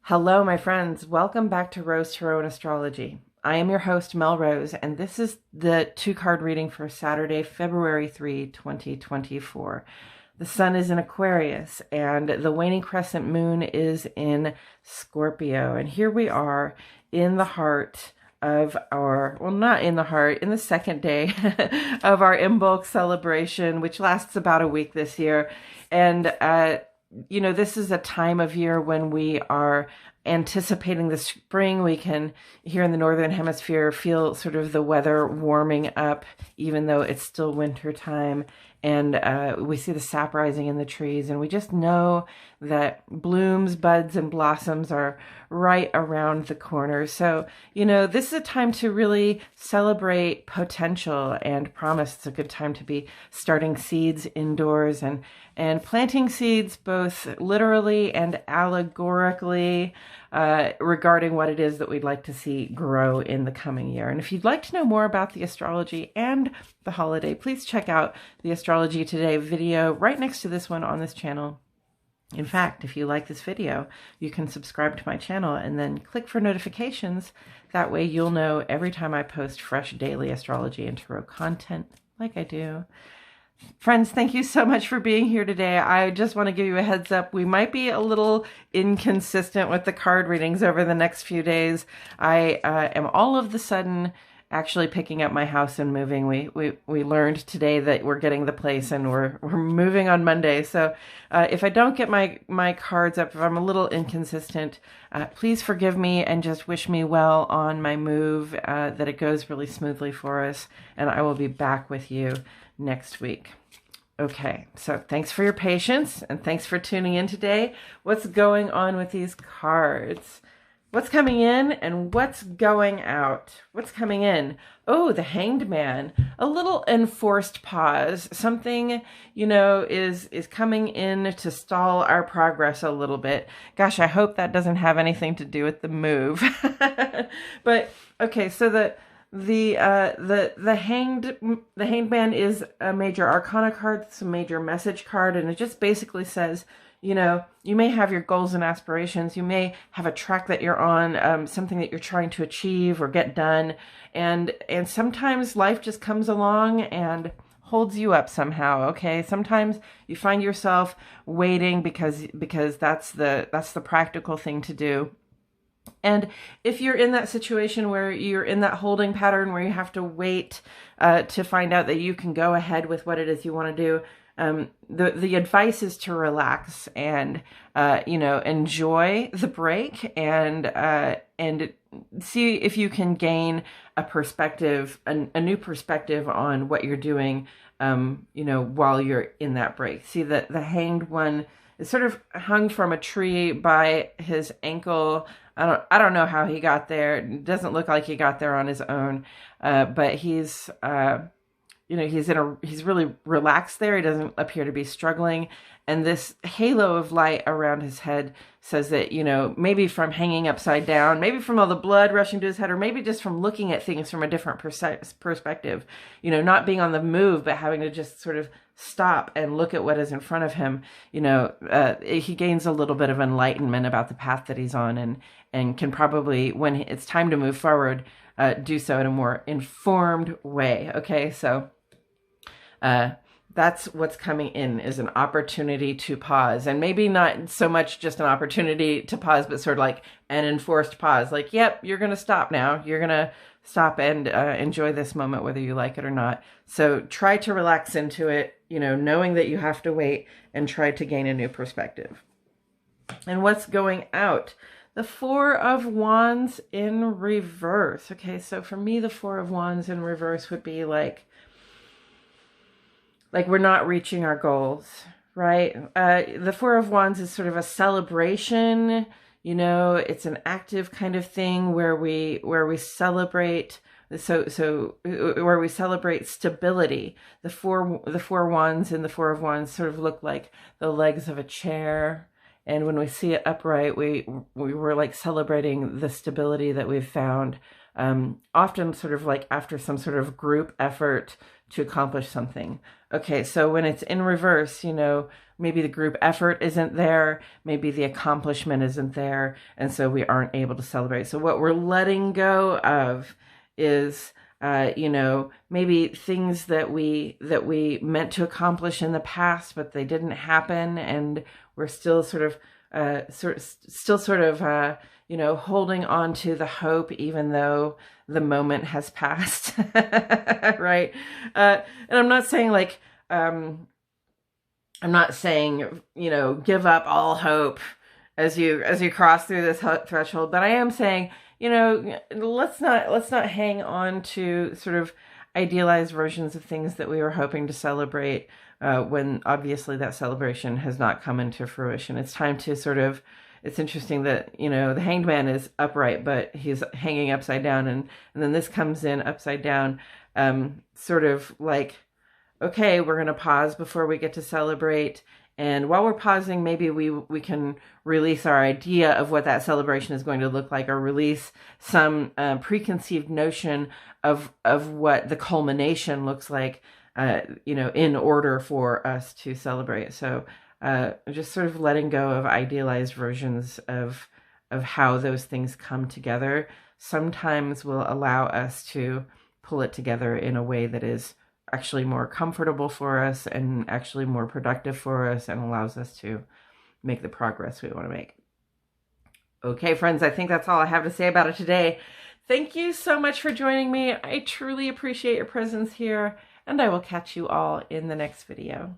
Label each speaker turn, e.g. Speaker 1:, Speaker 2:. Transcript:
Speaker 1: Hello, my friends. Welcome back to Rose Tarot and Astrology. I am your host, Mel Rose, and this is the two-card reading for Saturday, February 3, 2024. The sun is in Aquarius, and the waning crescent moon is in Scorpio. And here we are in the heart of our, well, not in the heart, in the second day of our Imbolc celebration, which lasts about a week this year. And you know, this is a time of year when we are anticipating the spring. We can, here in the Northern Hemisphere, feel sort of the weather warming up, even though it's still winter time. And we see the sap rising in the trees, and we just know that blooms, buds, and blossoms are right around the corner. So, you know, this is a time to really celebrate potential and promise. It's a good time to be starting seeds indoors and planting seeds both literally and allegorically regarding what it is that we'd like to see grow in the coming year. And if you'd like to know more about the astrology and the holiday, please check out the Astrology Today video right next to this one on this channel. In fact, if you like this video, you can subscribe to my channel and then click for notifications. That way you'll know every time I post fresh daily astrology and tarot content like I do. Friends, thank you so much for being here today. I just want to give you a heads up. We might be a little inconsistent with the card readings over the next few days. I am all of the sudden actually picking up my house and moving. We learned today that we're getting the place and we're moving on Monday. So if I don't get my cards up, if I'm a little inconsistent, please forgive me and just wish me well on my move, that it goes really smoothly for us, and I will be back with you next week. Okay, so thanks for your patience and thanks for tuning in today. What's going on with these cards? What's coming in and what's going out? What's coming in? Oh, the Hanged Man. A little enforced pause. Something, you know, is coming in to stall our progress a little bit. Gosh, I hope that doesn't have anything to do with the move. But okay, so the Hanged Man is a major arcana card. It's a major message card, and it just basically says, you know, you may have your goals and aspirations. You may have a track that you're on, something that you're trying to achieve or get done. And sometimes life just comes along and holds you up somehow. Okay. Sometimes you find yourself waiting because that's the practical thing to do. And if you're in that situation where you're in that holding pattern where you have to wait to find out that you can go ahead with what it is you want to do, the advice is to relax and, you know, enjoy the break and see if you can gain a perspective, a new perspective on what you're doing, you know, while you're in that break. See that the Hanged One is sort of hung from a tree by his ankle. I don't know how he got there. It doesn't look like he got there on his own, but he's, you know, he's really relaxed there. He doesn't appear to be struggling. And this halo of light around his head says that, you know, maybe from hanging upside down, maybe from all the blood rushing to his head, or maybe just from looking at things from a different perspective, you know, not being on the move, but having to just sort of stop and look at what is in front of him, you know, he gains a little bit of enlightenment about the path that he's on and can probably, when it's time to move forward, do so in a more informed way. Okay, so that's what's coming in, is an opportunity to pause, and maybe not so much just an opportunity to pause, but sort of like an enforced pause. Like, yep, you're going to stop now. You're going to stop and enjoy this moment, whether you like it or not. So try to relax into it, you know, knowing that you have to wait, and try to gain a new perspective. And what's going out? The Four of Wands in reverse. Okay, so for me, the Four of Wands in reverse would be like we're not reaching our goals, right? The Four of Wands is sort of a celebration, you know, it's an active kind of thing where we celebrate, where we celebrate stability. The four wands and the Four of Wands sort of look like the legs of a chair. And when we see it upright, we were like celebrating the stability that we've found often sort of like after some sort of group effort to accomplish something. Okay, so when it's in reverse, you know, maybe the group effort isn't there, maybe the accomplishment isn't there, and so we aren't able to celebrate. So what we're letting go of is, you know, maybe things that we meant to accomplish in the past, but they didn't happen, and we're still sort of you know, holding on to the hope, even though the moment has passed, right? And I'm not saying like, I'm not saying, you know, give up all hope as you cross through this threshold, but I am saying, you know, let's not hang on to sort of idealized versions of things that we were hoping to celebrate when obviously that celebration has not come into fruition. It's time to sort of, it's interesting that, you know, the hanged man is upright, but he's hanging upside down. And then this comes in upside down, sort of like, okay, we're going to pause before we get to celebrate. And while we're pausing, maybe we can release our idea of what that celebration is going to look like, or release some preconceived notion of what the culmination looks like, you know, in order for us to celebrate. So just sort of letting go of idealized versions of how those things come together sometimes will allow us to pull it together in a way that is actually more comfortable for us and actually more productive for us, and allows us to make the progress we want to make. Okay, friends, I think that's all I have to say about it today. Thank you so much for joining me. I truly appreciate your presence here, and I will catch you all in the next video.